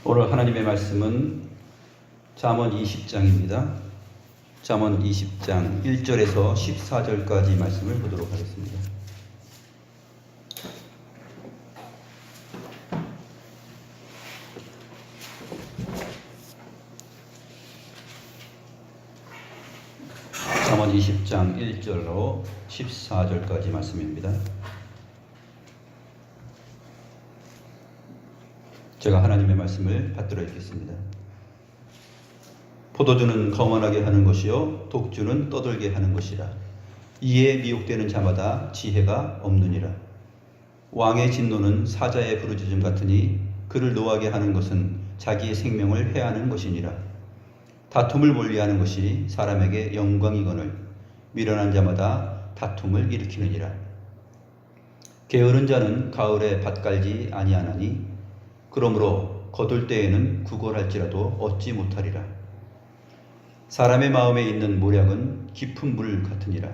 오늘 하나님의 말씀은 잠언 20장입니다. 잠언 20장 1절에서 14절까지 말씀을 보도록 하겠습니다. 잠언 20장 1절로 14절까지 말씀입니다. 제가 하나님의 말씀을 받들어 읽겠습니다. 포도주는 거만하게 하는 것이요 독주는 떠들게 하는 것이라. 이에 미혹되는 자마다 지혜가 없느니라. 왕의 진노는 사자의 부르짖음 같으니 그를 노하게 하는 것은 자기의 생명을 해하는 것이니라. 다툼을 멀리하는 것이 사람에게 영광이거늘 미련한 자마다 다툼을 일으키느니라. 게으른 자는 가을에 밭 갈지 아니하나니 그러므로 거둘 때에는 구걸할지라도 얻지 못하리라. 사람의 마음에 있는 모략은 깊은 물 같으니라.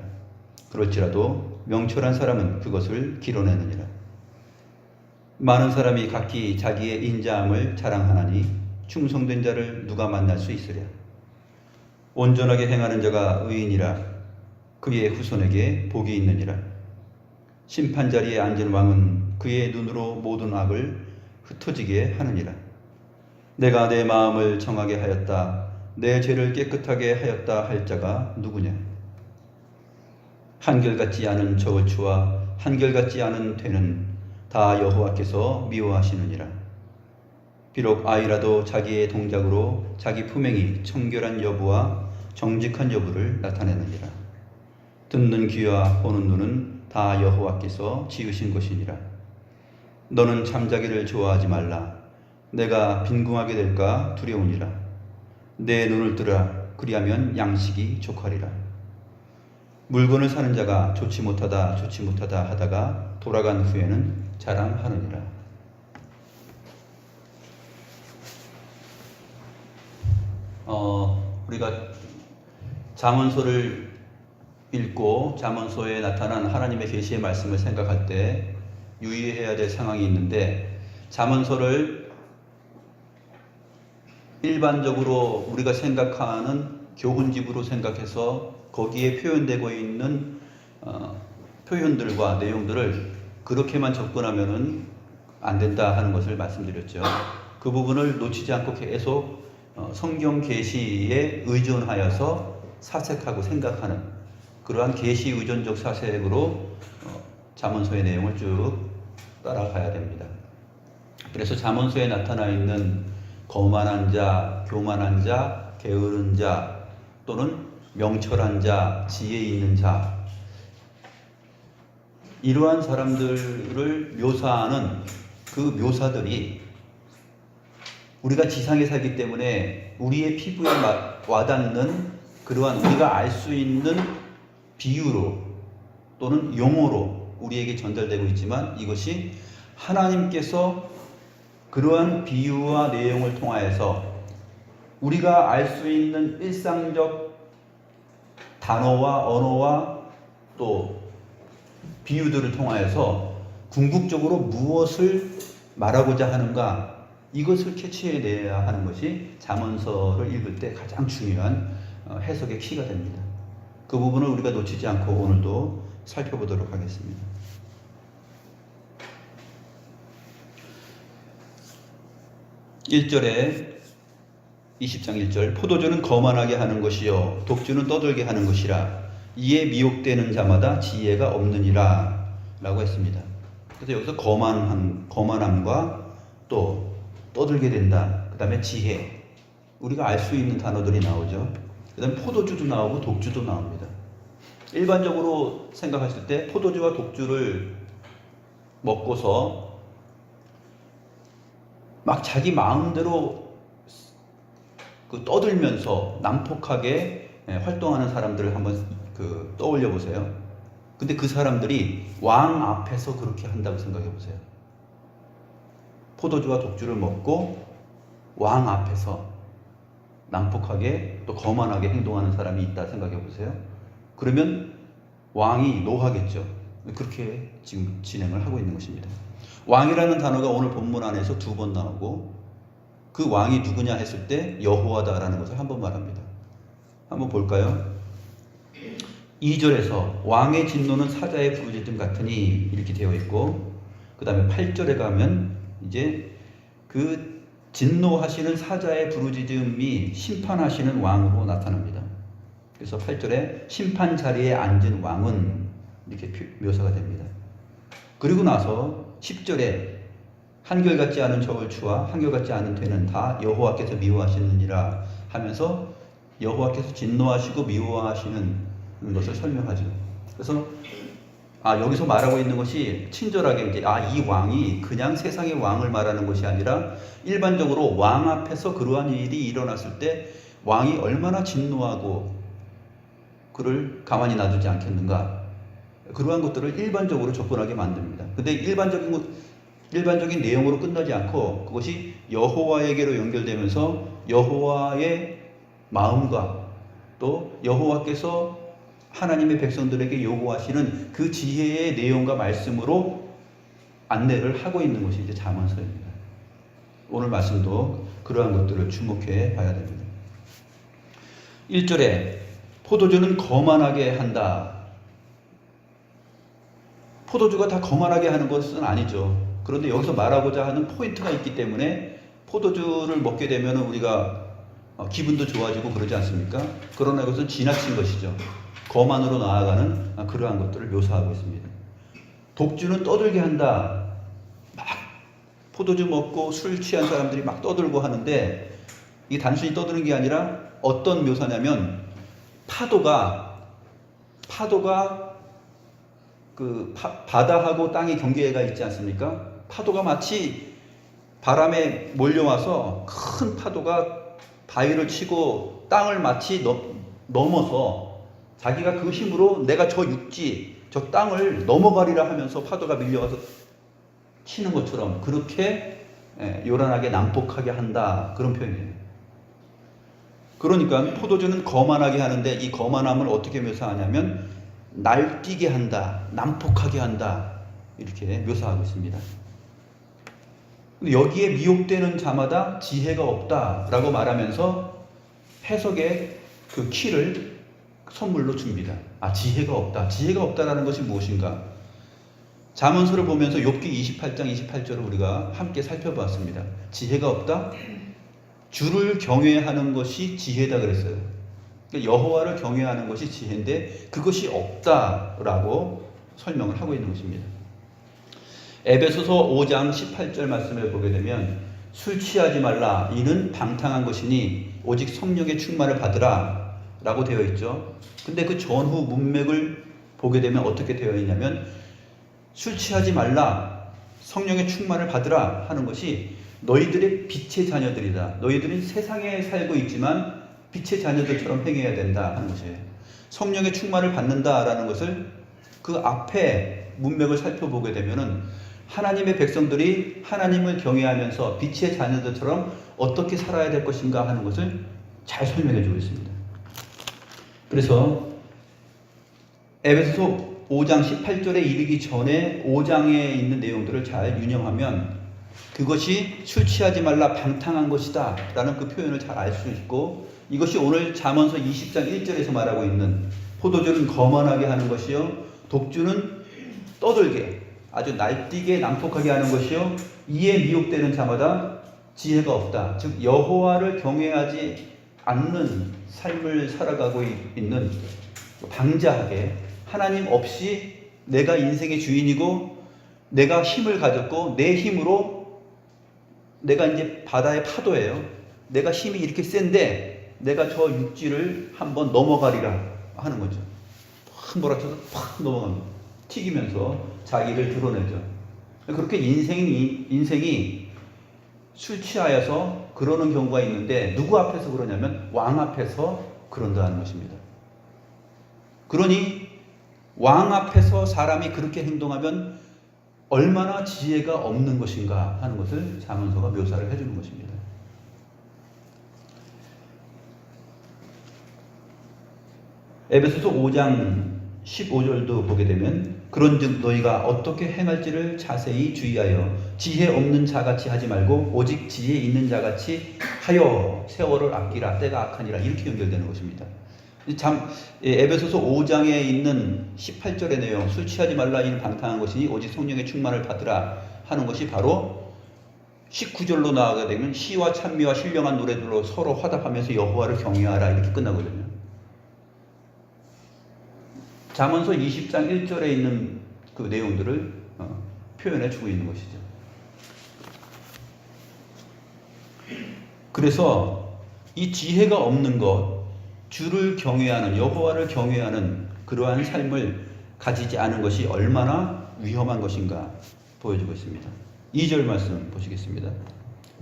그럴지라도 명철한 사람은 그것을 길어내느니라. 많은 사람이 각기 자기의 인자함을 자랑하나니 충성된 자를 누가 만날 수 있으랴. 온전하게 행하는 자가 의인이라. 그의 후손에게 복이 있느니라. 심판 자리에 앉은 왕은 그의 눈으로 모든 악을 흩어지게 하느니라. 내가 내 마음을 정하게 하였다. 내 죄를 깨끗하게 하였다 할 자가 누구냐? 한결같지 않은 저울추와 한결같지 않은 퇴는 다 여호와께서 미워하시느니라. 비록 아이라도 자기의 동작으로 자기 품행이 청결한 여부와 정직한 여부를 나타내느니라. 듣는 귀와 보는 눈은 다 여호와께서 지으신 것이니라. 너는 잠자기를 좋아하지 말라. 내가 빈궁하게 될까 두려우니라. 내 눈을 뜨라. 그리하면 양식이 족하리라. 물건을 사는 자가 좋지 못하다 하다가 돌아간 후에는 자랑하느니라. 우리가 잠언서를 읽고 잠언서에 나타난 하나님의 계시의 말씀을 생각할 때 유의해야 될 상황이 있는데, 잠언서를 일반적으로 우리가 생각하는 교훈집으로 생각해서 거기에 표현되고 있는 표현들과 내용들을 그렇게만 접근하면은 안 된다 하는 것을 말씀드렸죠. 그 부분을 놓치지 않고 계속 성경 계시에 의존하여서 사색하고 생각하는 그러한 계시 의존적 사색으로 잠언서의 내용을 쭉 따라가야 됩니다. 그래서 잠언서에 나타나 있는 거만한 자, 교만한 자, 게으른 자, 또는 명철한 자, 지혜 있는 자, 이러한 사람들을 묘사하는 그 묘사들이 우리가 지상에 살기 때문에 우리의 피부에 와닿는 그러한 우리가 알 수 있는 비유로 또는 용어로 우리에게 전달되고 있지만, 이것이 하나님께서 그러한 비유와 내용을 통하여서 우리가 알 수 있는 일상적 단어와 언어와 또 비유들을 통하여서 궁극적으로 무엇을 말하고자 하는가, 이것을 캐치해내야 하는 것이 잠언서를 읽을 때 가장 중요한 해석의 키가 됩니다. 그 부분을 우리가 놓치지 않고 오늘도 살펴보도록 하겠습니다. 1절에 20장 1절 포도주는 거만하게 하는 것이요 독주는 떠들게 하는 것이라. 이에 미혹되는 자마다 지혜가 없느니라 라고 했습니다. 그래서 여기서 거만함과 또 떠들게 된다, 그 다음에 지혜, 우리가 알 수 있는 단어들이 나오죠. 그 다음에 포도주도 나오고 독주도 나옵니다. 일반적으로 생각했을 때 포도주와 독주를 먹고서 막 자기 마음대로 떠들면서 난폭하게 활동하는 사람들을 한번 떠올려 보세요. 근데 그 사람들이 왕 앞에서 그렇게 한다고 생각해 보세요. 포도주와 독주를 먹고 왕 앞에서 난폭하게 또 거만하게 행동하는 사람이 있다 생각해 보세요. 그러면 왕이 노하겠죠. 그렇게 지금 진행을 하고 있는 것입니다. 왕이라는 단어가 오늘 본문 안에서 2번 나오고, 그 왕이 누구냐 했을 때 여호와다라는 것을 한번 말합니다. 한번 볼까요? 2절에서 왕의 진노는 사자의 부르짖음 같으니 이렇게 되어 있고, 그 다음에 8절에 가면 이제 그 진노하시는 사자의 부르짖음이 심판하시는 왕으로 나타납니다. 그래서 8절에 심판 자리에 앉은 왕은 이렇게 묘사가 됩니다. 그리고 나서 10절에 한결같지 않은 저울추와 한결같지 않은 되는 다 여호와께서 미워하시느니라 하면서 여호와께서 진노하시고 미워하시는 것을 설명하죠. 그래서 여기서 말하고 있는 것이 친절하게 이제 이 왕이 그냥 세상의 왕을 말하는 것이 아니라 일반적으로 왕 앞에서 그러한 일이 일어났을 때 왕이 얼마나 진노하고 그를 가만히 놔두지 않겠는가, 그러한 것들을 일반적으로 접근하게 만듭니다. 근데 일반적인 내용으로 끝나지 않고 그것이 여호와에게로 연결되면서 여호와의 마음과 또 여호와께서 하나님의 백성들에게 요구하시는 그 지혜의 내용과 말씀으로 안내를 하고 있는 것이 이제 잠언서입니다. 오늘 말씀도 그러한 것들을 주목해 봐야 됩니다. 1절에 포도주는 거만하게 한다. 포도주가 다 거만하게 하는 것은 아니죠. 그런데 여기서 말하고자 하는 포인트가 있기 때문에 포도주를 먹게 되면 우리가 기분도 좋아지고 그러지 않습니까? 그러나 이것은 지나친 것이죠. 거만으로 나아가는 그러한 것들을 묘사하고 있습니다. 독주는 떠들게 한다. 막 포도주 먹고 술 취한 사람들이 막 떠들고 하는데 이게 단순히 떠드는 게 아니라 어떤 묘사냐면 파도가 그 바다하고 땅의 경계가 있지 않습니까? 파도가 마치 바람에 몰려와서 큰 파도가 바위를 치고 땅을 마치 넘어서 자기가 그 힘으로 내가 저 육지, 저 땅을 넘어가리라 하면서 파도가 밀려와서 치는 것처럼 그렇게 요란하게 난폭하게 한다. 그런 표현이에요. 그러니까 포도주는 거만하게 하는데 이 거만함을 어떻게 묘사하냐면 날뛰게 한다, 난폭하게 한다, 이렇게 묘사하고 있습니다. 여기에 미혹되는 자마다 지혜가 없다라고 말하면서 해석의 그 키를 선물로 줍니다. 지혜가 없다. 지혜가 없다라는 것이 무엇인가? 잠언서를 보면서 욥기 28장 28절을 우리가 함께 살펴보았습니다. 지혜가 없다? 주를 경외하는 것이 지혜다 그랬어요. 그러니까 여호와를 경외하는 것이 지혜인데 그것이 없다라고 설명을 하고 있는 것입니다. 에베소서 5장 18절 말씀을 보게 되면 술 취하지 말라 이는 방탕한 것이니 오직 성령의 충만을 받으라 라고 되어 있죠. 근데 그 전후 문맥을 보게 되면 어떻게 되어 있냐면 술 취하지 말라, 성령의 충만을 받으라 하는 것이 너희들의 빛의 자녀들이다. 너희들은 세상에 살고 있지만 빛의 자녀들처럼 행해야 된다 하는 것이에요. 성령의 충만을 받는다라는 것을 그 앞에 문맥을 살펴보게 되면은 하나님의 백성들이 하나님을 경외하면서 빛의 자녀들처럼 어떻게 살아야 될 것인가 하는 것을 잘 설명해 주고 있습니다. 그래서 에베소서 5장 18절에 이르기 전에 5장에 있는 내용들을 잘 유념하면 그것이 술 취하지 말라 방탕한 것이다 라는 그 표현을 잘 알 수 있고, 이것이 오늘 잠언서 20장 1절에서 말하고 있는 포도주는 거만하게 하는 것이요 독주는 떠들게 아주 날뛰게 난폭하게 하는 것이요 이에 미혹되는 자마다 지혜가 없다. 즉 여호와를 경외하지 않는 삶을 살아가고 있는, 방자하게 하나님 없이 내가 인생의 주인이고 내가 힘을 가졌고 내 힘으로 내가 이제 바다의 파도예요. 내가 힘이 이렇게 센데 내가 저 육지를 한번 넘어가리라 하는 거죠. 확 몰아쳐서 확 넘어갑니다. 튀기면서 자기를 드러내죠. 그렇게 인생이 술 취하여서 그러는 경우가 있는데 누구 앞에서 그러냐면 왕 앞에서 그런다는 것입니다. 그러니 왕 앞에서 사람이 그렇게 행동하면 얼마나 지혜가 없는 것인가 하는 것을 잠언서가 묘사를 해주는 것입니다. 에베소서 5장 15절도 보게 되면 그런즉 너희가 어떻게 행할지를 자세히 주의하여 지혜 없는 자같이 하지 말고 오직 지혜 있는 자같이 하여 세월을 아끼라. 때가 악하니라. 이렇게 연결되는 것입니다. 에베소서 5장에 있는 18절의 내용, 술 취하지 말라 이는 방탕한 것이니 오직 성령의 충만을 받으라 하는 것이 바로 19절로 나아가게 되면 시와 찬미와 신령한 노래들로 서로 화답하면서 여호와를 경외하라 이렇게 끝나거든요. 잠언서 20장 1절에 있는 그 내용들을 표현해 주고 있는 것이죠. 그래서 이 지혜가 없는 것, 주를 경외하는, 여호와를 경외하는 그러한 삶을 가지지 않은 것이 얼마나 위험한 것인가 보여주고 있습니다. 2절 말씀 보시겠습니다.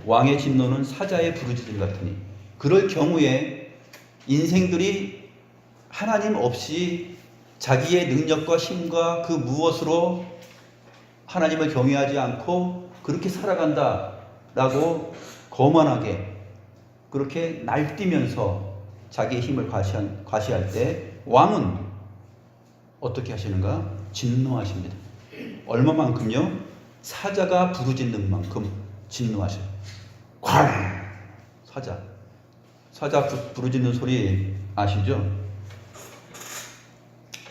왕의 진노는 사자의 부르짖음 같으니, 그럴 경우에 인생들이 하나님 없이 자기의 능력과 힘과 그 무엇으로 하나님을 경외하지 않고 그렇게 살아간다라고 거만하게 그렇게 날뛰면서 자기의 힘을 과시할 때 왕은 어떻게 하시는가? 진노하십니다. 얼마만큼요? 사자가 부르짖는 만큼 진노하셔요. 쾅! 사자 부르짖는 소리 아시죠?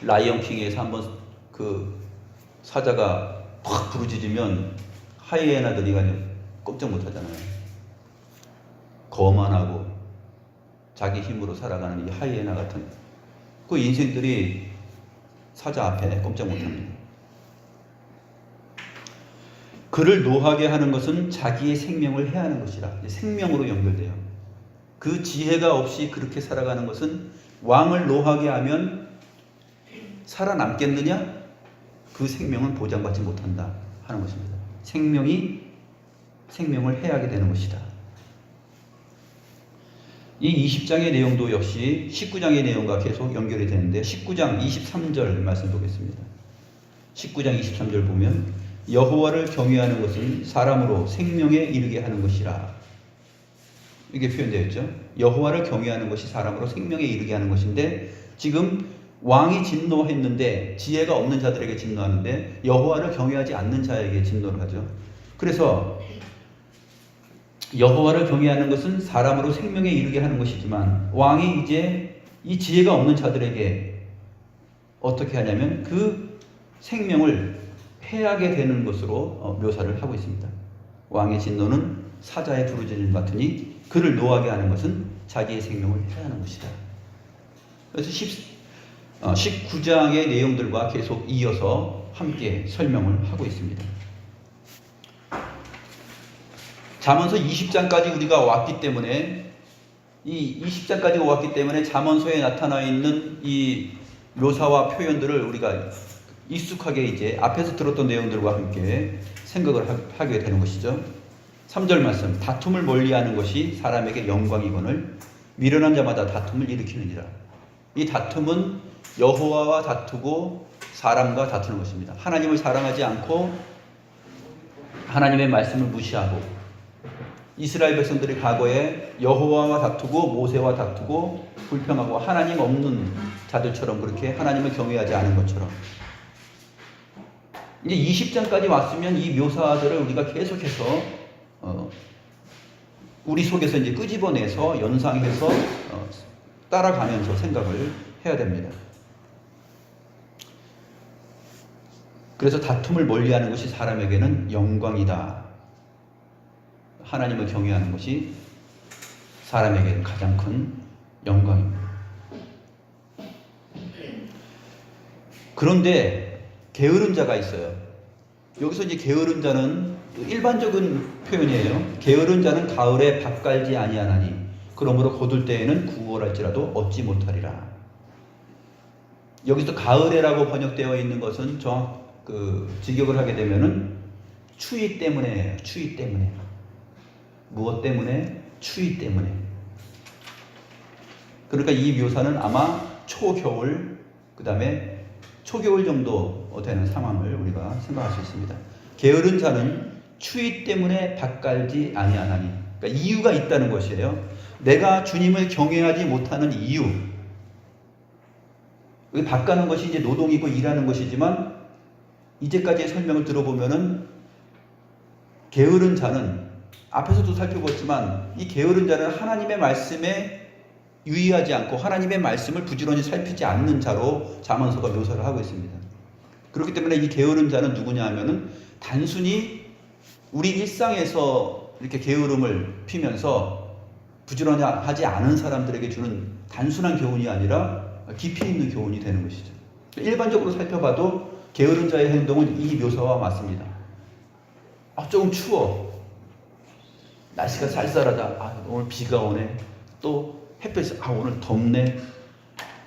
라이언킹에서 한번 그 사자가 팍 부르짖으면 하이에나들이 꼼짝 못하잖아요. 거만하고 자기 힘으로 살아가는 이 하이에나 같은 그 인생들이 사자 앞에 꼼짝 못합니다. 그를 노하게 하는 것은 자기의 생명을 해하는 것이라. 생명으로 연결돼요. 그 지혜가 없이 그렇게 살아가는 것은 왕을 노하게 하면 살아남겠느냐? 그 생명은 보장받지 못한다 하는 것입니다. 생명을 해하게 되는 것이다. 이 20장의 내용도 역시 19장의 내용과 계속 연결이 되는데 19장 23절 말씀 보겠습니다. 19장 23절 보면 여호와를 경외하는 것은 사람으로 생명에 이르게 하는 것이라. 이게 표현되어 있죠. 여호와를 경외하는 것이 사람으로 생명에 이르게 하는 것인데 지금 왕이 진노했는데 지혜가 없는 자들에게 진노하는데 여호와를 경외하지 않는 자에게 진노를 하죠. 그래서 여호와를 경외하는 것은 사람으로 생명에 이르게 하는 것이지만 왕이 이제 이 지혜가 없는 자들에게 어떻게 하냐면 그 생명을 해하게 되는 것으로 묘사를 하고 있습니다. 왕의 진노는 사자의 부르짖음 같으니 그를 노하게 하는 것은 자기의 생명을 해하는 것이다. 그래서 19장의 내용들과 계속 이어서 함께 설명을 하고 있습니다. 잠언서 20장까지 우리가 왔기 때문에 이 20장까지 왔기 때문에 잠언서에 나타나 있는 이 묘사와 표현들을 우리가 익숙하게 이제 앞에서 들었던 내용들과 함께 생각을 하게 되는 것이죠. 3절 말씀, 다툼을 멀리하는 것이 사람에게 영광이거늘 미련한 자마다 다툼을 일으키느니라. 이 다툼은 여호와와 다투고 사람과 다투는 것입니다. 하나님을 사랑하지 않고 하나님의 말씀을 무시하고 이스라엘 백성들이 과거에 여호와와 다투고 모세와 다투고 불평하고 하나님 없는 자들처럼 그렇게 하나님을 경외하지 않은 것처럼 이제 20장까지 왔으면 이 묘사들을 우리가 계속해서 우리 속에서 이제 끄집어내서 연상해서 따라가면서 생각을 해야 됩니다. 그래서 다툼을 멀리하는 것이 사람에게는 영광이다. 하나님을 경외하는 것이 사람에게는 가장 큰 영광입니다. 그런데 게으른 자가 있어요. 여기서 이제 게으른 자는 일반적인 표현이에요. 게으른 자는 가을에 밥 갈지 아니하나니 그러므로 거둘 때에는 구걸할지라도 얻지 못하리라. 여기서 가을에라고 번역되어 있는 것은 직역을 하게 되면은 추위 때문에. 무엇 때문에? 추위 때문에. 그러니까 이 묘사는 아마 초겨울, 그 다음에 초겨울 정도 되는 상황을 우리가 생각할 수 있습니다. 게으른 자는 추위 때문에 밥 갈지 아니하나니. 그러니까 이유가 있다는 것이에요. 내가 주님을 경외하지 못하는 이유. 밥 가는 것이 이제 노동이고 일하는 것이지만 이제까지의 설명을 들어보면은 게으른 자는 앞에서도 살펴봤지만 이 게으른 자는 하나님의 말씀에 유의하지 않고 하나님의 말씀을 부지런히 살피지 않는 자로 잠언서가 묘사를 하고 있습니다. 그렇기 때문에 이 게으른 자는 누구냐 하면은 단순히 우리 일상에서 이렇게 게으름을 피면서 부지런히 하지 않은 사람들에게 주는 단순한 교훈이 아니라 깊이 있는 교훈이 되는 것이죠. 일반적으로 살펴봐도 게으른 자의 행동은 이 묘사와 맞습니다. 조금 추워. 날씨가 쌀쌀하다. 오늘 비가 오네. 또 햇볕이 오늘 덥네.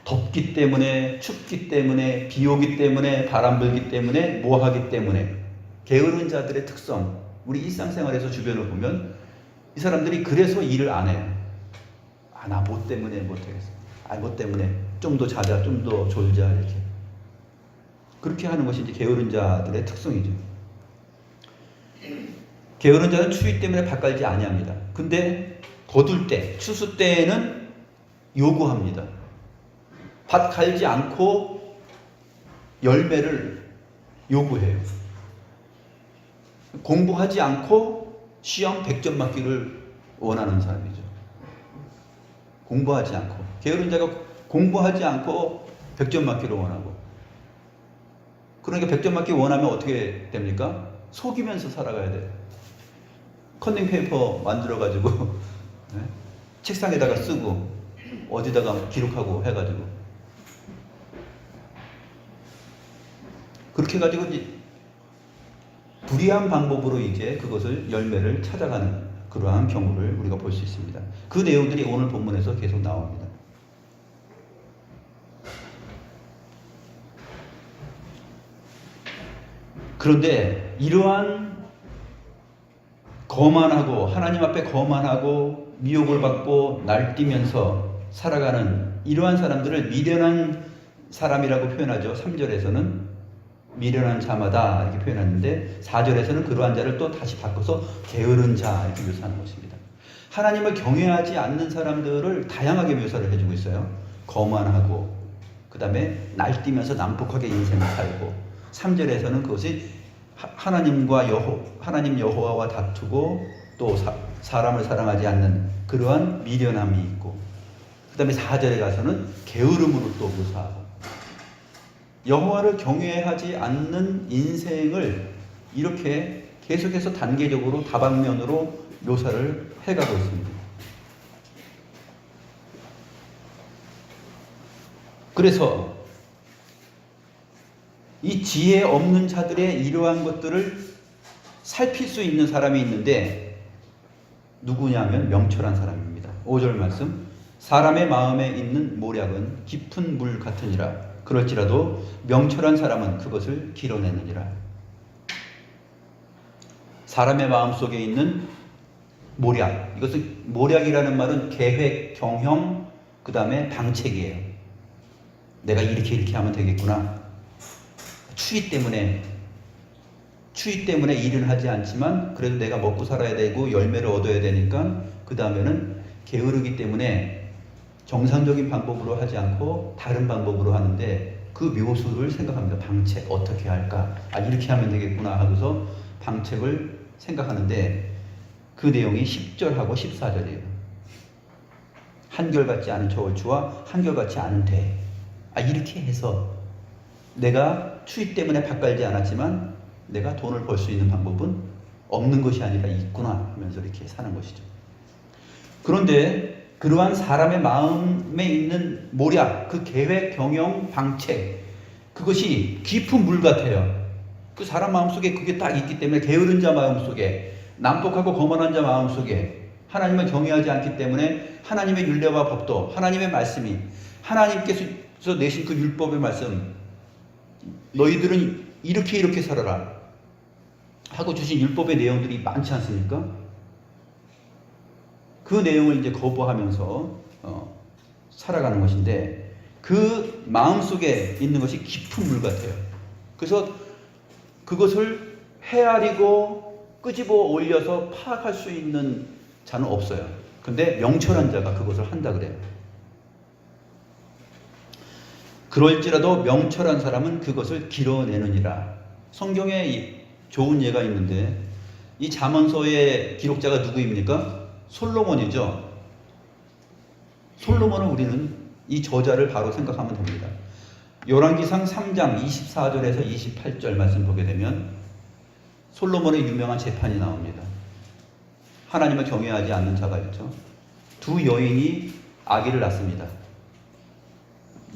덥기 때문에, 춥기 때문에, 비 오기 때문에, 바람 불기 때문에, 뭐 하기 때문에. 게으른 자들의 특성, 우리 일상생활에서 주변을 보면 이 사람들이 그래서 일을 안 해요. 나 뭐 때문에 못하겠어. 뭐 때문에 좀 더 자자, 좀 더 졸자 이렇게. 그렇게 하는 것이 이제 게으른 자들의 특성이죠. 게으른 자는 추위 때문에 밭 갈지 아니합니다. 근데 거둘 때, 추수 때에는 요구합니다. 밭 갈지 않고 열매를 요구해요. 공부하지 않고 시험 100점 맞기를 원하는 사람이죠. 공부하지 않고. 게으른 자가 공부하지 않고 100점 맞기를 원하고. 그러니까 100점 맞기 원하면 어떻게 됩니까? 속이면서 살아가야 돼요. 컨닝 페이퍼 만들어가지고 네? 책상에다가 쓰고 어디다가 기록하고 해가지고 그렇게 해가지고 이제 불이한 방법으로 이제 그것을 열매를 찾아가는 그러한 경우를 우리가 볼 수 있습니다. 그 내용들이 오늘 본문에서 계속 나옵니다. 그런데 이러한 거만하고 하나님 앞에 거만하고 미혹을 받고 날뛰면서 살아가는 이러한 사람들을 미련한 사람이라고 표현하죠. 3절에서는 미련한 자마다 이렇게 표현하는데 4절에서는 그러한 자를 또 다시 바꿔서 게으른 자 이렇게 묘사하는 것입니다. 하나님을 경외하지 않는 사람들을 다양하게 묘사를 해주고 있어요. 거만하고 그 다음에 날뛰면서 난폭하게 인생을 살고 3절에서는 그것이 하나님 여호와와 다투고 또 사람을 사랑하지 않는 그러한 미련함이 있고 그 다음에 4절에 가서는 게으름으로 또 묘사하고 여호와를 경외하지 않는 인생을 이렇게 계속해서 단계적으로 다방면으로 묘사를 해가고 있습니다. 그래서 이 지혜 없는 자들의 이러한 것들을 살필 수 있는 사람이 있는데 누구냐면 명철한 사람입니다. 5절 말씀 사람의 마음에 있는 모략은 깊은 물 같으니라 그럴지라도 명철한 사람은 그것을 길어내느니라. 사람의 마음속에 있는 모략, 이것은 모략이라는 말은 계획, 경영, 그 다음에 방책이에요. 내가 이렇게 하면 되겠구나. 추위 때문에 일은 하지 않지만 그래도 내가 먹고 살아야 되고 열매를 얻어야 되니까 그 다음에는 게으르기 때문에 정상적인 방법으로 하지 않고 다른 방법으로 하는데 그 묘수를 생각합니다. 방책 어떻게 할까? 이렇게 하면 되겠구나 하고서 방책을 생각하는데 그 내용이 10절하고 14절이에요. 한결같지 않은 저울추와 한결같지 않은 대. 이렇게 해서 내가 추위 때문에 밭 갈지 않았지만 내가 돈을 벌 수 있는 방법은 없는 것이 아니라 있구나 하면서 이렇게 사는 것이죠. 그런데 그러한 사람의 마음에 있는 모략, 그 계획, 경영, 방책 그것이 깊은 물 같아요. 그 사람 마음속에 그게 딱 있기 때문에 게으른 자 마음속에 난폭하고 거만한 자 마음속에 하나님을 경외하지 않기 때문에 하나님의 율례와 법도 하나님의 말씀이 하나님께서 내신 그 율법의 말씀 너희들은 이렇게 살아라 하고 주신 율법의 내용들이 많지 않습니까? 그 내용을 이제 거부하면서 살아가는 것인데 그 마음속에 있는 것이 깊은 물 같아요. 그래서 그것을 헤아리고 끄집어 올려서 파악할 수 있는 자는 없어요. 근데 명철한 자가 그것을 한다 그래요. 그럴지라도 명철한 사람은 그것을 길어내느니라. 성경에 좋은 예가 있는데 이 잠언서의 기록자가 누구입니까? 솔로몬이죠. 솔로몬을 우리는 이 저자를 바로 생각하면 됩니다. 열왕기상 3장 24절에서 28절 말씀 보게 되면 솔로몬의 유명한 재판이 나옵니다. 하나님을 경외하지 않는 자가 있죠. 두 여인이 아기를 낳습니다.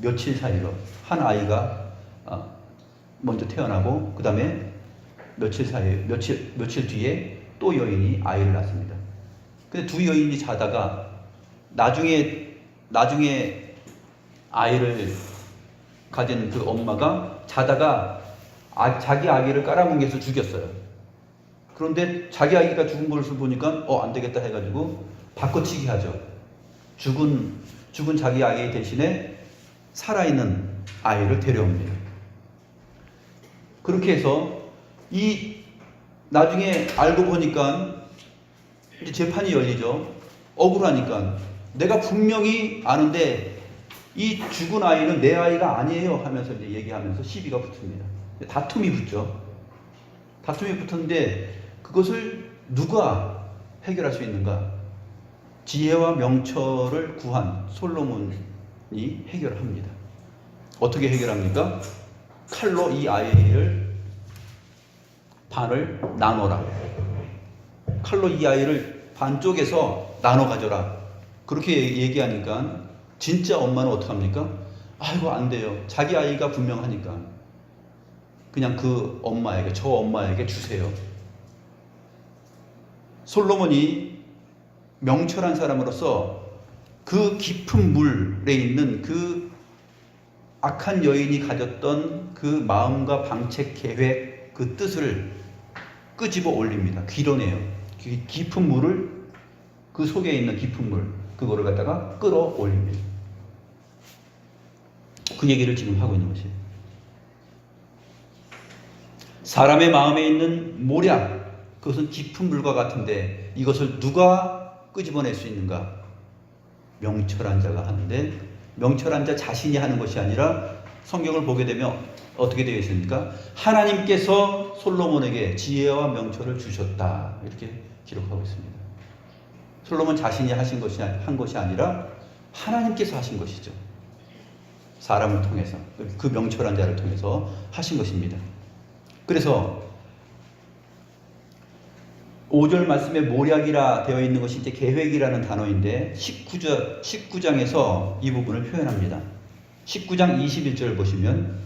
며칠 사이로 한 아이가 먼저 태어나고 그 다음에 며칠 뒤에 또 여인이 아이를 낳습니다. 근데 두 여인이 자다가 나중에 아이를 가진 그 엄마가 자다가 자기 아기를 깔아뭉개서 죽였어요. 그런데 자기 아기가 죽은 것을 보니까 안 되겠다 해가지고 바꿔치기 하죠. 죽은 자기 아기 대신에 살아있는 아이를 데려옵니다. 그렇게 해서 나중에 알고 보니까 이제 재판이 열리죠. 억울하니까 내가 분명히 아는데 이 죽은 아이는 내 아이가 아니에요 하면서 이제 얘기하면서 시비가 붙습니다. 다툼이 붙죠. 다툼이 붙었는데 그것을 누가 해결할 수 있는가? 지혜와 명철을 구한 솔로몬이 해결합니다. 어떻게 해결합니까? 칼로 이 아이를 반을 나눠라. 칼로 이 아이를 반쪽에서 나눠 가져라. 그렇게 얘기하니까 진짜 엄마는 어떡합니까? 아이고 안 돼요. 자기 아이가 분명하니까 그냥 저 엄마에게 주세요. 솔로몬이 명철한 사람으로서 그 깊은 물에 있는 그 악한 여인이 가졌던 그 마음과 방책 계획 그 뜻을 끄집어 올립니다. 길어내요. 깊은 물을 그 속에 있는 깊은 물 그거를 갖다가 끌어올립니다. 그 얘기를 지금 하고 있는 것이에요. 사람의 마음에 있는 모략 그것은 깊은 물과 같은데 이것을 누가 끄집어낼 수 있는가? 명철한 자가 하는데 명철한 자 자신이 하는 것이 아니라 성경을 보게 되면 어떻게 되어 있습니까? 하나님께서 솔로몬에게 지혜와 명철을 주셨다 이렇게 기록하고 있습니다. 솔로몬 자신이 한 것이 아니라 하나님께서 하신 것이죠. 사람을 통해서 그 명철한 자를 통해서 하신 것입니다. 그래서 5절 말씀에 모략이라 되어 있는 것이 이제 계획이라는 단어인데 19장에서 이 부분을 표현합니다. 19장 21절 보시면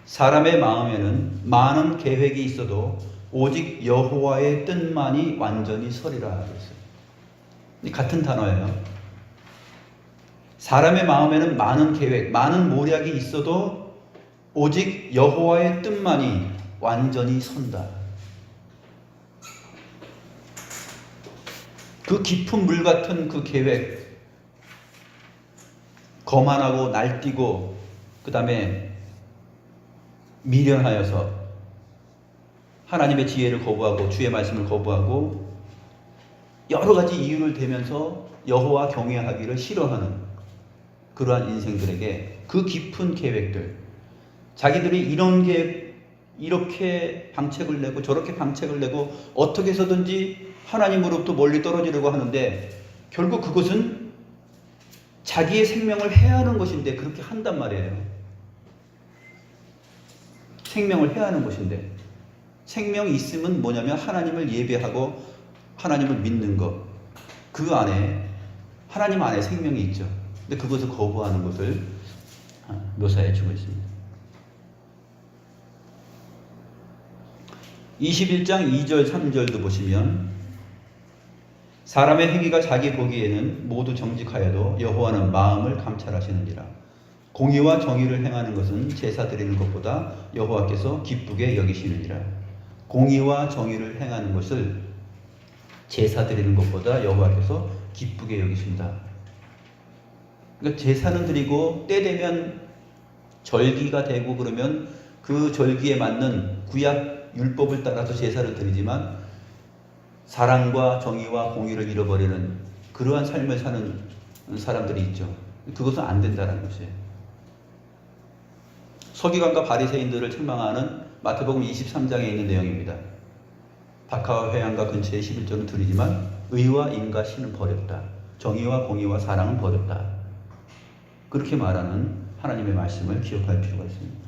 사람의 마음에는 많은 계획이 있어도 오직 여호와의 뜻만이 완전히 서리라 그랬어요. 같은 단어예요. 사람의 마음에는 많은 계획, 많은 모략이 있어도 오직 여호와의 뜻만이 완전히 선다. 그 깊은 물 같은 그 계획, 거만하고 날뛰고 그 다음에 미련하여서 하나님의 지혜를 거부하고 주의 말씀을 거부하고 여러 가지 이유를 대면서 여호와 경외하기를 싫어하는 그러한 인생들에게 그 깊은 계획들, 자기들이 이렇게 방책을 내고 저렇게 방책을 내고 어떻게 해서든지 하나님으로부터 멀리 떨어지려고 하는데 결국 그것은 자기의 생명을 해하는 것인데 그렇게 한단 말이에요. 생명을 해하는 것인데 생명이 있으면 뭐냐면 하나님을 예배하고 하나님을 믿는 것, 그 안에 하나님 안에 생명이 있죠. 근데 그것을 거부하는 것을 묘사해 주고 있습니다. 21장 2절 3절도 보시면 사람의 행위가 자기 보기에는 모두 정직하여도 여호와는 마음을 감찰하시느니라. 공의와 정의를 행하는 것은 제사 드리는 것보다 여호와께서 기쁘게 여기시느니라. 공의와 정의를 행하는 것을 제사 드리는 것보다 여호와께서 기쁘게 여기신다. 그러니까 제사는 드리고 때 되면 절기가 되고 그러면 그 절기에 맞는 구약 율법을 따라서 제사를 드리지만 사랑과 정의와 공의를 잃어버리는 그러한 삶을 사는 사람들이 있죠. 그것은 안 된다는 것이에요. 서기관과 바리새인들을 책망하는 마태복음 23장에 있는 내용입니다. 박하와 회양과 근처에 11조는 드리지만 의와 인과 신은 버렸다. 정의와 공의와 사랑은 버렸다. 그렇게 말하는 하나님의 말씀을 기억할 필요가 있습니다.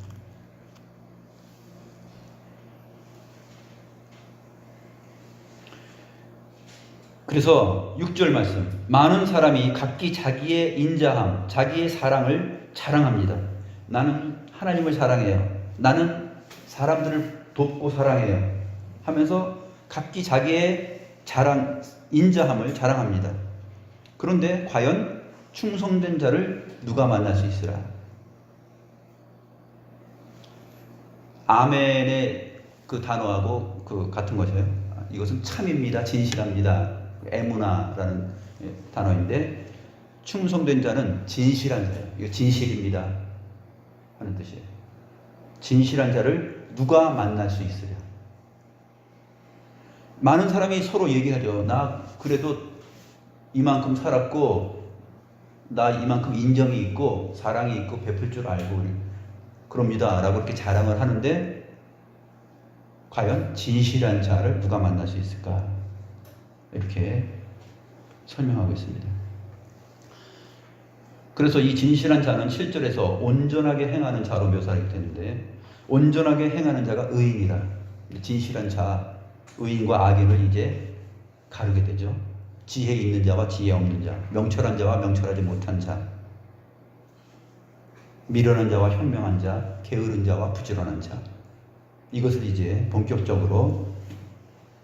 그래서 6절 말씀, 많은 사람이 각기 자기의 인자함, 자기의 사랑을 자랑합니다. 나는 하나님을 사랑해요. 나는 사람들을 돕고 사랑해요. 하면서 각기 자기의 인자함을 자랑합니다. 그런데 과연 충성된 자를 누가 만날 수 있으라? 아멘의 그 단어하고 그 같은 것이에요. 이것은 참입니다. 진실합니다. 에무나라는 단어인데, 충성된 자는 진실한 자예요. 이거 진실입니다 하는 뜻이에요. 진실한 자를 누가 만날 수 있으랴? 많은 사람이 서로 얘기하죠. 나 그래도 이만큼 살았고, 나 이만큼 인정이 있고 사랑이 있고 베풀 줄 알고 그럽니다 라고 이렇게 자랑을 하는데, 과연 진실한 자를 누가 만날 수 있을까? 이렇게 설명하고 있습니다. 그래서 이 진실한 자는 7절에서 온전하게 행하는 자로 묘사하게 되는데, 온전하게 행하는 자가 의인이라. 진실한 자, 의인과 악인을 이제 가르게 되죠. 지혜 있는 자와 지혜 없는 자, 명철한 자와 명철하지 못한 자, 미련한 자와 현명한 자, 게으른 자와 부지런한 자, 이것을 이제 본격적으로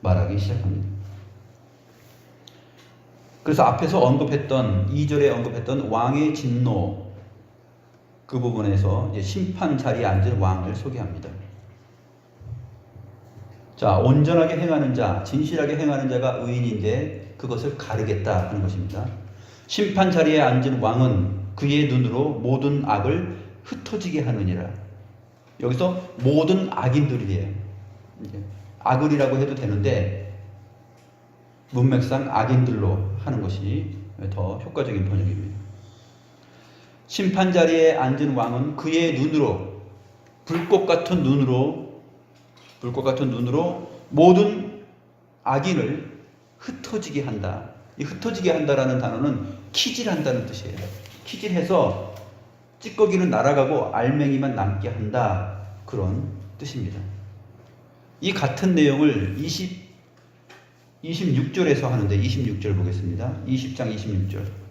말하기 시작합니다. 그래서 앞에서 언급했던 2절에 언급했던 왕의 진노, 그 부분에서 이제 심판 자리에 앉은 왕을 소개합니다. 자, 온전하게 행하는 자, 진실하게 행하는 자가 의인인데 그것을 가르겠다 하는 것입니다. 심판 자리에 앉은 왕은 그의 눈으로 모든 악을 흩어지게 하느니라. 여기서 모든 악인들이에요. 악을이라고 해도 되는데 문맥상 악인들로 하는 것이 더 효과적인 번역입니다. 심판 자리에 앉은 왕은 그의 눈으로, 불꽃 같은 눈으로 모든 악인을 흩어지게 한다. 이 흩어지게 한다라는 단어는 키질한다는 뜻이에요. 키질해서 찌꺼기는 날아가고 알맹이만 남게 한다. 그런 뜻입니다. 이 같은 내용을 26절에서 하는데, 26절 보겠습니다. 20장 26절.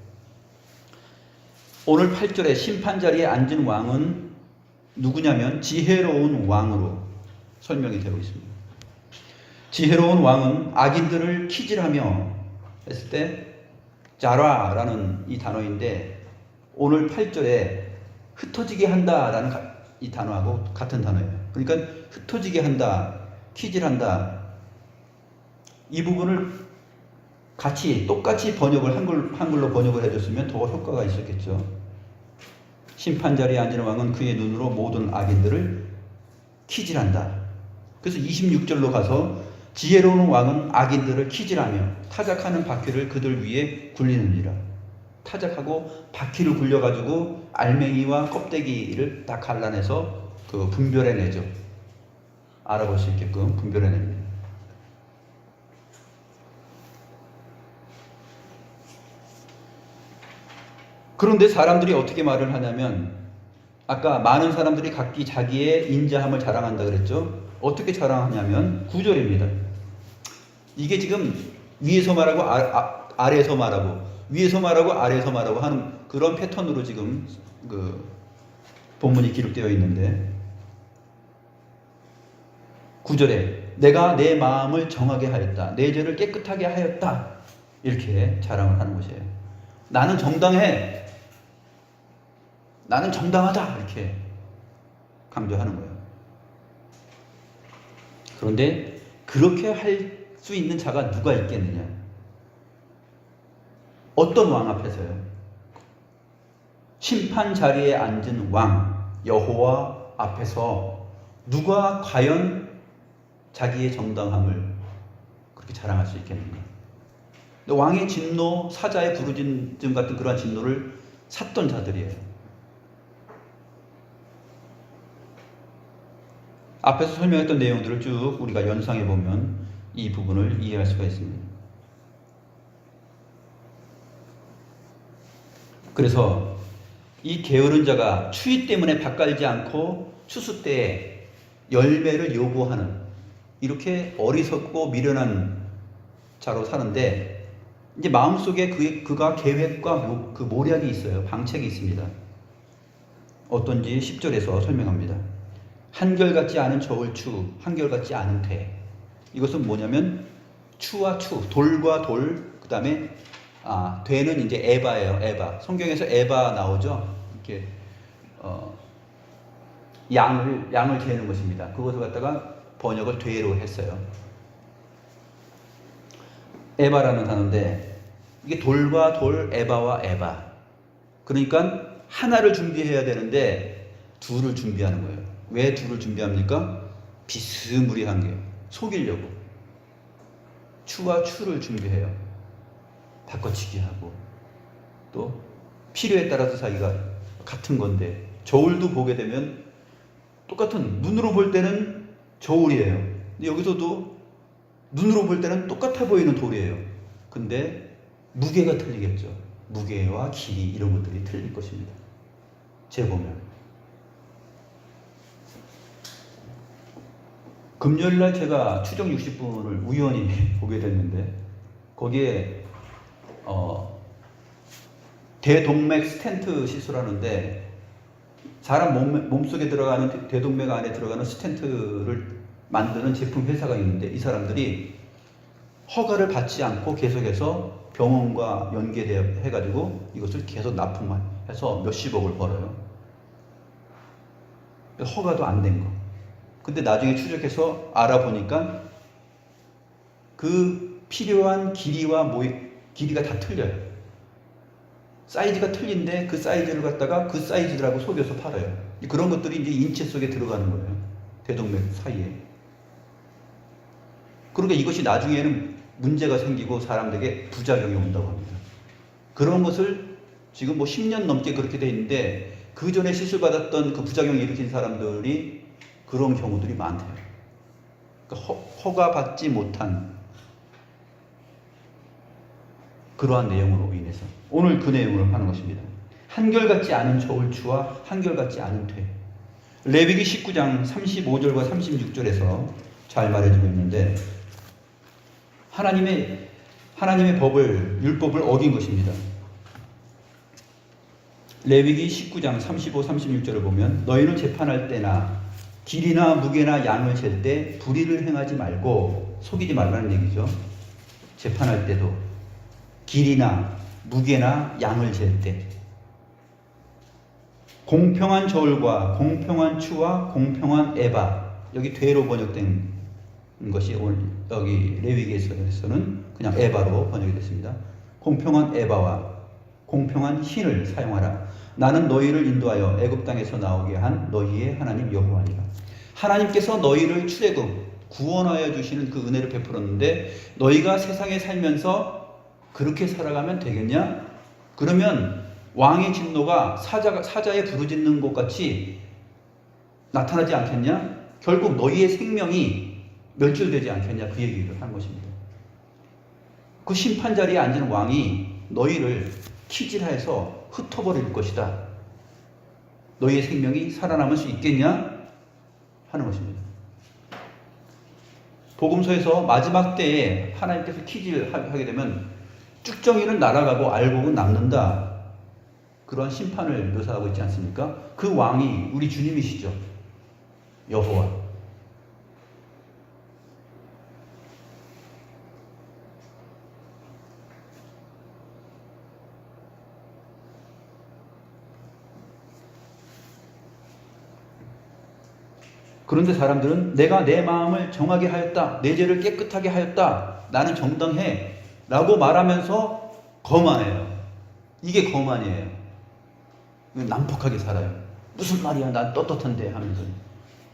오늘 8절에 심판 자리에 앉은 왕은 누구냐면 지혜로운 왕으로 설명이 되고 있습니다. 지혜로운 왕은 악인들을 키질하며 했을 때 자라라는 이 단어인데, 오늘 8절에 흩어지게 한다라는 이 단어하고 같은 단어예요. 그러니까 흩어지게 한다, 키질한다, 이 부분을 똑같이 번역을 한글로 번역을 해줬으면 더 효과가 있었겠죠. 심판 자리에 앉은 왕은 그의 눈으로 모든 악인들을 키질한다. 그래서 26절로 가서 지혜로운 왕은 악인들을 키질하며 타작하는 바퀴를 그들 위에 굴리느니라. 타작하고 바퀴를 굴려가지고 알맹이와 껍데기를 다 갈라내서 그 분별해내죠. 알아볼 수 있게끔 분별해냅니다. 그런데 사람들이 어떻게 말을 하냐면, 아까 많은 사람들이 각기 자기의 인자함을 자랑한다 그랬죠. 어떻게 자랑하냐면 9절입니다. 이게 지금 위에서 말하고 아래에서 말하고 위에서 말하고 아래에서 말하고 하는 그런 패턴으로 지금 그 본문이 기록되어 있는데, 9절에 내가 내 마음을 정하게 하였다, 내 죄를 깨끗하게 하였다, 이렇게 자랑을 하는 것이에요. 나는 정당해, 나는 정당하다, 이렇게 강조하는 거예요. 그런데 그렇게 할 수 있는 자가 누가 있겠느냐? 어떤 왕 앞에서요? 심판 자리에 앉은 왕 여호와 앞에서 누가 과연 자기의 정당함을 그렇게 자랑할 수 있겠는가? 왕의 진노, 사자의 부르짖음 같은 그러한 진노를 샀던 자들이에요. 앞에서 설명했던 내용들을 쭉 우리가 연상해 보면 이 부분을 이해할 수가 있습니다. 그래서 이 게으른 자가 추위 때문에 밭갈지 않고 추수 때에 열매를 요구하는, 이렇게 어리석고 미련한 자로 사는데, 이제 마음속에 그가 계획과 그 모략이 있어요. 방책이 있습니다. 어떤지 10절에서 설명합니다. 한결같지 않은 저울추, 한결같지 않은 퇴. 이것은 뭐냐면 추와 추, 돌과 돌, 그 다음에 퇴는 이제 에바예요. 에바. 성경에서 에바 나오죠. 이렇게 양을 재는 것입니다. 그것을 갖다가 번역을 퇴로 했어요. 에바라는 단어인데, 이게 돌과 돌, 에바와 에바. 그러니까 하나를 준비해야 되는데 둘을 준비하는 거예요. 왜 둘을 준비합니까? 비스무리한 게 속이려고. 추와 추를 준비해요. 바꿔치기 하고, 또 필요에 따라서 자기가 같은 건데, 저울도 보게 되면 똑같은, 눈으로 볼 때는 저울이에요. 근데 여기서도 눈으로 볼 때는 똑같아 보이는 돌이에요. 근데 무게가 틀리겠죠. 무게와 길이, 이런 것들이 틀릴 것입니다. 재보면 금요일날 제가 추정 60분을 우연히 보게 됐는데, 거기에 대동맥 스텐트 시술하는데, 사람 몸속에 들어가는, 대동맥 안에 들어가는 스텐트를 만드는 제품 회사가 있는데, 이 사람들이 허가를 받지 않고 계속해서 병원과 연계해가지고 이것을 계속 납품해서 몇십억을 벌어요. 허가도 안 된 거. 근데 나중에 추적해서 알아보니까 그 필요한 길이와 길이가 다 틀려요. 사이즈가 틀린데 그 사이즈를 갖다가 그 사이즈라고 속여서 팔아요. 그런 것들이 이제 인체 속에 들어가는 거예요. 대동맥 사이에. 그러니까 이것이 나중에는 문제가 생기고 사람들에게 부작용이 온다고 합니다. 그런 것을 지금 10년 넘게 그렇게 돼 있는데, 그 전에 시술받았던 그 부작용을 일으킨 사람들이 그런 경우들이 많대요. 그러니까 허가받지 못한 그러한 내용으로 인해서 오늘 그 내용을 하는 것입니다. 한결같지 않은 저울추와 한결같지 않은 퇴. 레위기 19장 35절과 36절에서 잘 말해주고 있는데, 하나님의 율법을 어긴 것입니다. 레위기 19장 35, 36절을 보면, 너희는 재판할 때나 길이나 무게나 양을 잴 때 불의를 행하지 말고, 속이지 말라는 얘기죠. 재판할 때도 길이나 무게나 양을 잴 때 공평한 저울과 공평한 추와 공평한 에바, 여기 되로 번역된 것이 오늘 여기 레위기에서는 그냥 에바로 번역이 됐습니다. 공평한 에바와 공평한 흰을 사용하라. 나는 너희를 인도하여 애굽 땅에서 나오게 한 너희의 하나님 여호와니라. 하나님께서 너희를 출애굽 구원하여 주시는 그 은혜를 베풀었는데, 너희가 세상에 살면서 그렇게 살아가면 되겠냐? 그러면 왕의 진노가 사자에 부르짖는 것 같이 나타나지 않겠냐? 결국 너희의 생명이 멸절되지 않겠냐? 그 얘기를 한 것입니다. 그 심판 자리에 앉은 왕이 너희를 키질해서 흩어버릴 것이다. 너희의 생명이 살아남을 수 있겠냐? 하는 것입니다. 복음서에서 마지막 때에 하나님께서 키질하게 되면 쭉정이는 날아가고 알곡은 남는다. 그런 심판을 묘사하고 있지 않습니까? 그 왕이 우리 주님이시죠. 여호와. 그런데 사람들은 내가 내 마음을 정하게 하였다. 내 죄를 깨끗하게 하였다. 나는 정당해. 라고 말하면서 거만해요. 이게 거만이에요. 난폭하게 살아요. 무슨 말이야, 난 떳떳한데 하면서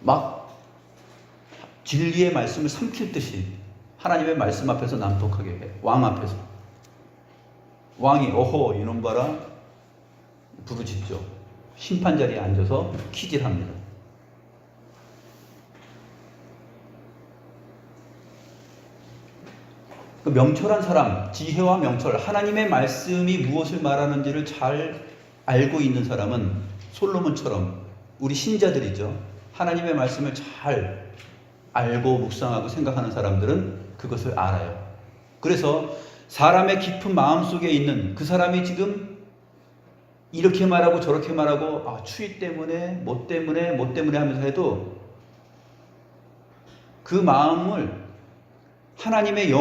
막 진리의 말씀을 삼킬 듯이 하나님의 말씀 앞에서 난폭하게 해. 왕 앞에서. 왕이 어허 이놈 봐라 부르짖죠. 심판자리에 앉아서 키질합니다. 그 명철한 사람, 지혜와 명철, 하나님의 말씀이 무엇을 말하는지를 잘 알고 있는 사람은 솔로몬처럼 우리 신자들이죠. 하나님의 말씀을 잘 알고 묵상하고 생각하는 사람들은 그것을 알아요. 그래서 사람의 깊은 마음속에 있는 그 사람이 지금 이렇게 말하고 저렇게 말하고 추위 때문에 뭐 때문에 하면서 해도 그 마음을 하나님의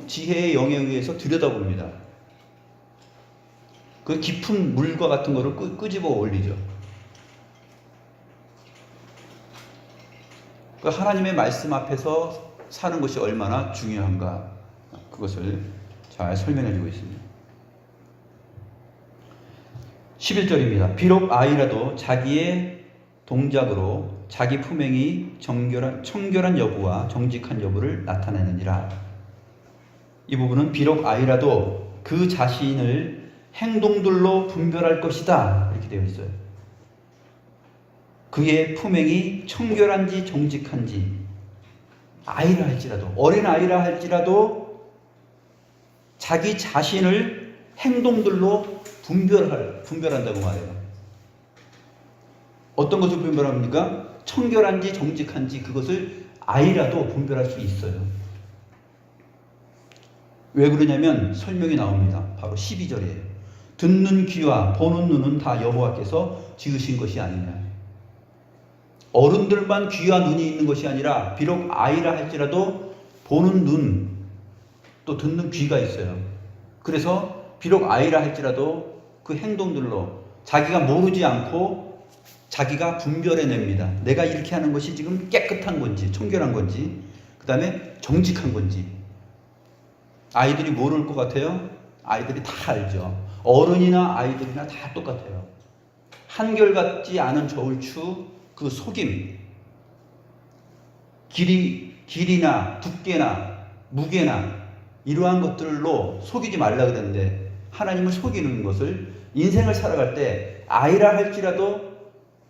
지혜의 영에 의해서 들여다봅니다. 그 깊은 물과 같은 거를 끄집어 올리죠. 그 하나님의 말씀 앞에서 사는 것이 얼마나 중요한가, 그것을 잘 설명해 주고 있습니다. 11절입니다. 비록 아이라도 자기의 동작으로 자기 품행이 청결한 여부와 정직한 여부를 나타내느니라. 이 부분은 비록 아이라도 그 자신을 행동들로 분별할 것이다, 이렇게 되어 있어요. 그의 품행이 청결한지 정직한지, 아이라 할지라도, 어린 아이라 할지라도 자기 자신을 행동들로 분별한다고 말해요. 어떤 것을 분별합니까? 청결한지 정직한지 그것을 아이라도 분별할 수 있어요. 왜 그러냐면 설명이 나옵니다. 바로 12절이에요. 듣는 귀와 보는 눈은 다 여호와께서 지으신 것이 아니냐. 어른들만 귀와 눈이 있는 것이 아니라 비록 아이라 할지라도 보는 눈, 또 듣는 귀가 있어요. 그래서 비록 아이라 할지라도 그 행동들로 자기가 모르지 않고 자기가 분별해냅니다. 내가 이렇게 하는 것이 지금 깨끗한 건지 청결한 건지, 그 다음에 정직한 건지. 아이들이 모를 것 같아요? 아이들이 다 알죠. 어른이나 아이들이나 다 똑같아요. 한결같지 않은 저울추, 그 속임, 길이나 두께나 무게나 이러한 것들로 속이지 말라 그랬는데, 하나님을 속이는 것을 인생을 살아갈 때 아이라 할지라도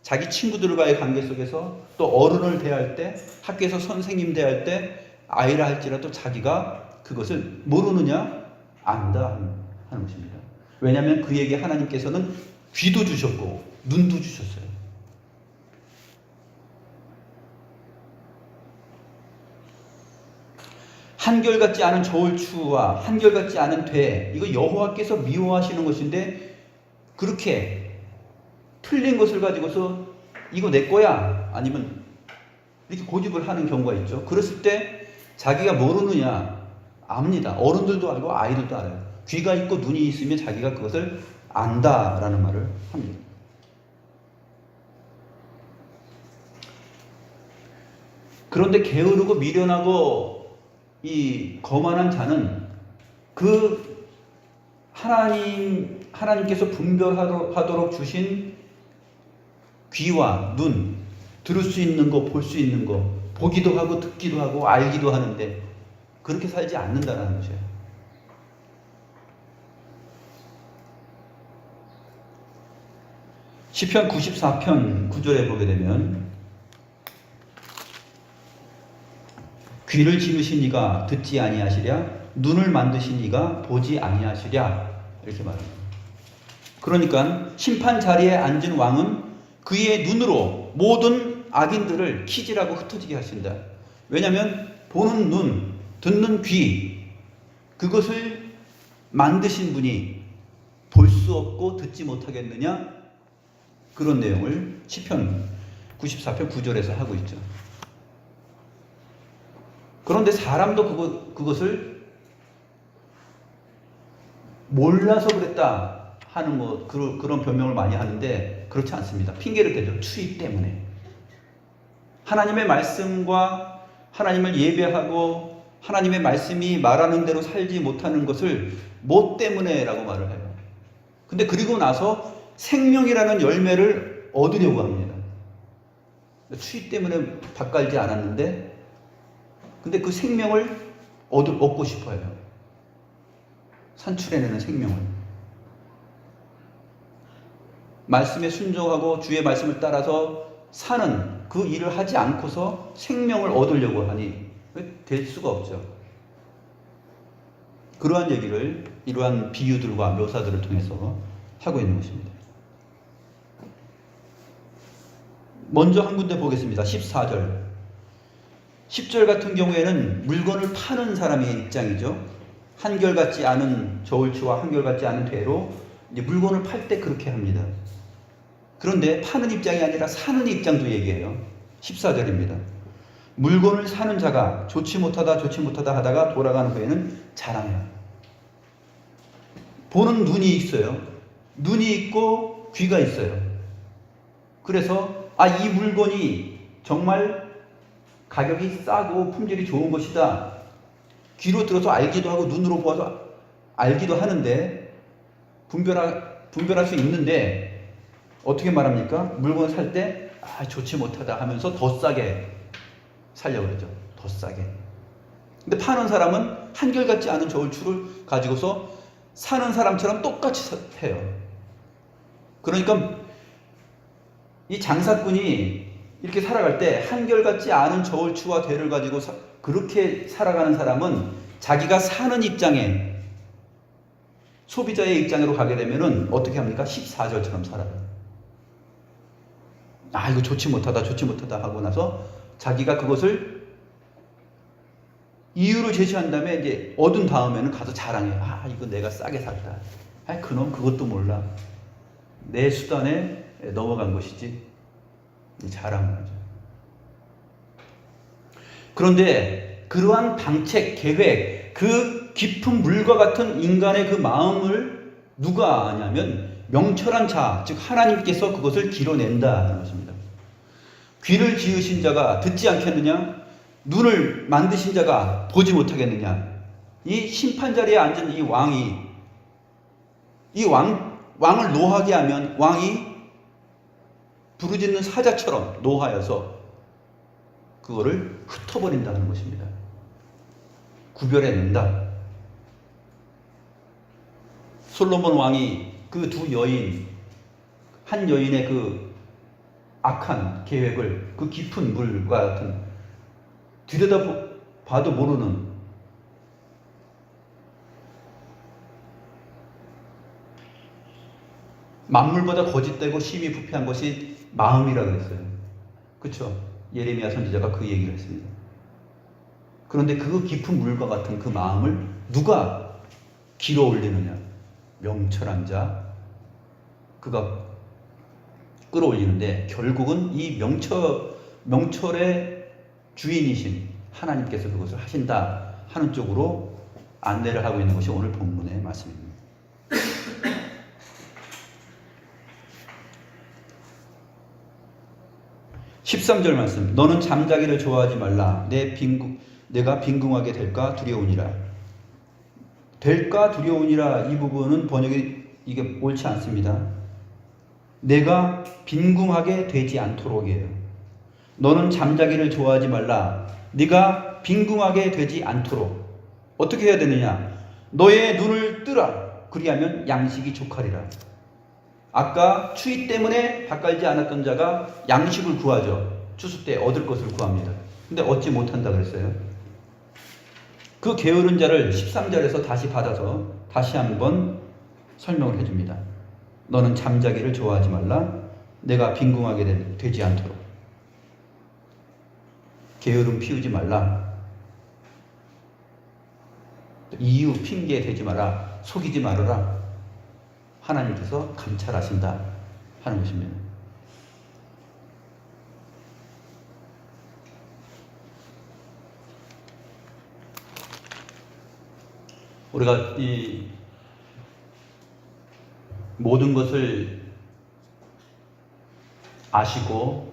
자기 친구들과의 관계 속에서, 또 어른을 대할 때, 학교에서 선생님 대할 때 아이라 할지라도 자기가 그것을 모르느냐? 안다 하는 것입니다. 왜냐하면 그에게 하나님께서는 귀도 주셨고 눈도 주셨어요. 한결같지 않은 저울추와 한결같지 않은 돼, 이거 여호와께서 미워하시는 것인데 그렇게 틀린 것을 가지고서 이거 내 거야, 아니면 이렇게 고집을 하는 경우가 있죠. 그랬을 때 자기가 모르느냐? 압니다. 어른들도 알고 아이들도 알아요. 귀가 있고 눈이 있으면 자기가 그것을 안다라는 말을 합니다. 그런데 게으르고 미련하고 이 거만한 자는 그 하나님께서 분별하도록 주신 귀와 눈, 들을 수 있는 거, 볼 수 있는 거, 보기도 하고 듣기도 하고 알기도 하는데 그렇게 살지 않는다는 것이에요. 시편 94편 9절에 보게 되면 귀를 지으신 이가 듣지 아니하시랴, 눈을 만드신 이가 보지 아니하시랴, 이렇게 말합니다. 그러니까 심판 자리에 앉은 왕은 그의 눈으로 모든 악인들을 키질하고 흩어지게 하신다. 왜냐하면 보는 눈, 듣는 귀, 그것을 만드신 분이 볼 수 없고 듣지 못하겠느냐? 그런 내용을 시편 94편 9절에서 하고 있죠. 그런데 사람도 그것을 몰라서 그랬다 하는 그런 변명을 많이 하는데 그렇지 않습니다. 핑계를 대죠. 추위 때문에. 하나님의 말씀과 하나님을 예배하고 하나님의 말씀이 말하는 대로 살지 못하는 것을 뭐 때문에라고 말을 해요. 근데 그리고 나서 생명이라는 열매를 얻으려고 합니다. 추위 때문에 밭갈지 않았는데 근데 그 생명을 얻고 싶어요. 산출해내는 생명을. 말씀에 순종하고 주의 말씀을 따라서 사는 그 일을 하지 않고서 생명을 얻으려고 하니 될 수가 없죠. 그러한 얘기를 이러한 비유들과 묘사들을 통해서 하고 있는 것입니다. 먼저 한 군데 보겠습니다. 14절. 10절 같은 경우에는 물건을 파는 사람의 입장이죠. 한결같지 않은 저울추와 한결같지 않은 대로 이제 물건을 팔 때 그렇게 합니다. 그런데 파는 입장이 아니라 사는 입장도 얘기해요. 14절입니다. 물건을 사는 자가 좋지 못하다 하다가 돌아가는 후에는 자랑해요. 보는 눈이 있어요. 눈이 있고 귀가 있어요. 그래서 이 물건이 정말 가격이 싸고 품질이 좋은 것이다. 귀로 들어서 알기도 하고 눈으로 보아서 알기도 하는데 분별할 수 있는데 어떻게 말합니까? 물건을 살 때 좋지 못하다 하면서 더 싸게 살려고 그러죠. 더 싸게. 근데 파는 사람은 한결같지 않은 저울추를 가지고서 사는 사람처럼 똑같이 해요. 그러니까 이 장사꾼이 이렇게 살아갈 때 한결같지 않은 저울추와 대를 가지고 그렇게 살아가는 사람은 자기가 사는 입장에 소비자의 입장으로 가게 되면은 어떻게 합니까? 14절처럼 살아요. 이거 좋지 못하다 하고 나서 자기가 그것을 이유로 제시한 다음에 이제 얻은 다음에는 가서 자랑해. 이거 내가 싸게 샀다. 그놈 그것도 몰라. 내 수단에 넘어간 것이지. 자랑하죠. 그런데 그러한 방책, 계획, 그 깊은 물과 같은 인간의 그 마음을 누가 아냐면 명철한 자, 즉 하나님께서 그것을 길어낸다는 것입니다. 귀를 지으신 자가 듣지 않겠느냐? 눈을 만드신 자가 보지 못하겠느냐? 이 심판 자리에 앉은 이 왕이 왕을 노하게 하면 왕이 부르짖는 사자처럼 노하여서 그거를 흩어버린다는 것입니다. 구별해낸다. 솔로몬 왕이 그 두 여인, 한 여인의 그 악한 계획을 그 깊은 물과 같은 들여다봐도 모르는 만물보다 거짓되고 심히 부패한 것이 마음이라 그랬어요. 그렇죠? 예레미야 선지자가 그 얘기를 했습니다. 그런데 그 깊은 물과 같은 그 마음을 누가 길어 올리느냐? 명철한 자, 그가 끌어올리는데 결국은 이 명철의 주인이신 하나님께서 그것을 하신다 하는 쪽으로 안내를 하고 있는 것이 오늘 본문의 말씀입니다. 13절 말씀. 너는 잠자기를 좋아하지 말라. 내가 빈궁하게 될까 두려우니라. 될까 두려우니라 이 부분은 번역이 이게 옳지 않습니다. 내가 빈궁하게 되지 않도록이에요. 너는 잠자기를 좋아하지 말라. 네가 빈궁하게 되지 않도록 어떻게 해야 되느냐? 너의 눈을 뜨라. 그리하면 양식이 족하리라. 아까 추위 때문에 밭갈지 않았던 자가 양식을 구하죠. 추수 때 얻을 것을 구합니다. 근데 얻지 못한다 그랬어요. 그 게으른 자를 13절에서 다시 받아서 다시 한번 설명을 해줍니다. 너는 잠자기를 좋아하지 말라. 내가 빈궁하게 되지 않도록. 게으름 피우지 말라. 이유 핑계 대지 마라. 속이지 말아라. 하나님께서 감찰하신다 하는 것입니다. 우리가 이 모든 것을 아시고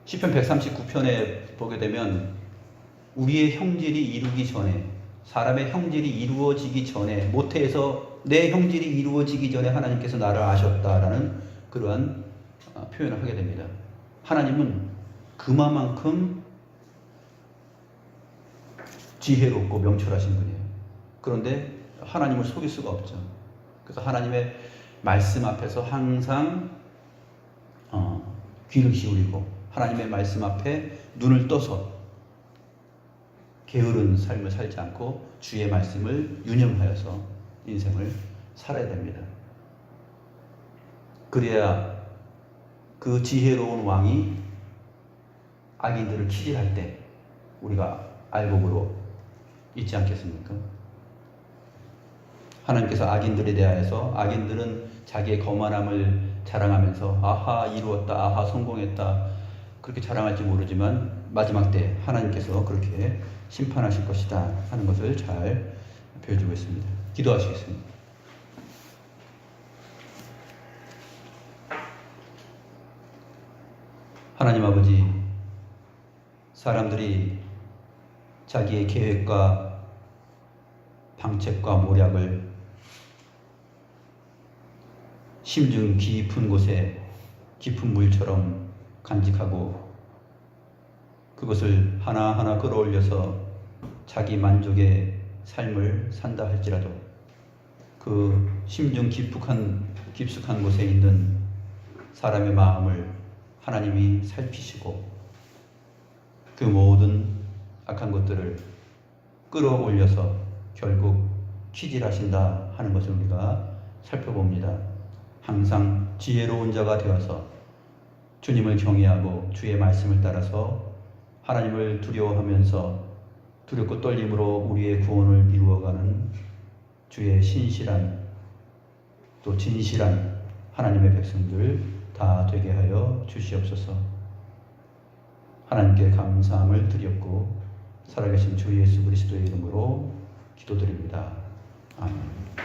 시편 139편에 보게 되면 우리의 형질이 이루기 전에, 사람의 형질이 이루어지기 전에, 모태에서 내 형질이 이루어지기 전에 하나님께서 나를 아셨다라는 그러한 표현을 하게 됩니다. 하나님은 그만큼 지혜롭고 명철하신 분이에요. 그런데 하나님을 속일 수가 없죠. 그래서 하나님의 말씀 앞에서 항상 귀를 기울이고 하나님의 말씀 앞에 눈을 떠서 게으른 삶을 살지 않고 주의 말씀을 유념하여서 인생을 살아야 됩니다. 그래야 그 지혜로운 왕이 악인들을 치질할 때 우리가 알곡으로 있지 않겠습니까? 하나님께서 악인들에 대하여서 악인들은 자기의 거만함을 자랑하면서 아하 이루었다, 아하 성공했다 그렇게 자랑할지 모르지만 마지막 때 하나님께서 그렇게 심판하실 것이다 하는 것을 잘 보여주고 있습니다. 기도하시겠습니다. 하나님 아버지, 사람들이 자기의 계획과 방책과 모략을 심중 깊은 곳에 깊은 물처럼 간직하고 그것을 하나하나 끌어올려서 자기 만족의 삶을 산다 할지라도 그 심중 깊숙한 곳에 있는 사람의 마음을 하나님이 살피시고 그 모든 악한 것들을 끌어올려서 결국 키질하신다 하는 것을 우리가 살펴봅니다. 항상 지혜로운 자가 되어서 주님을 경외하고 주의 말씀을 따라서 하나님을 두려워하면서 두렵고 떨림으로 우리의 구원을 이루어가는 주의 신실한 또 진실한 하나님의 백성들 다 되게 하여 주시옵소서. 하나님께 감사함을 드렸고 살아계신 주 예수 그리스도의 이름으로 기도드립니다. 아멘.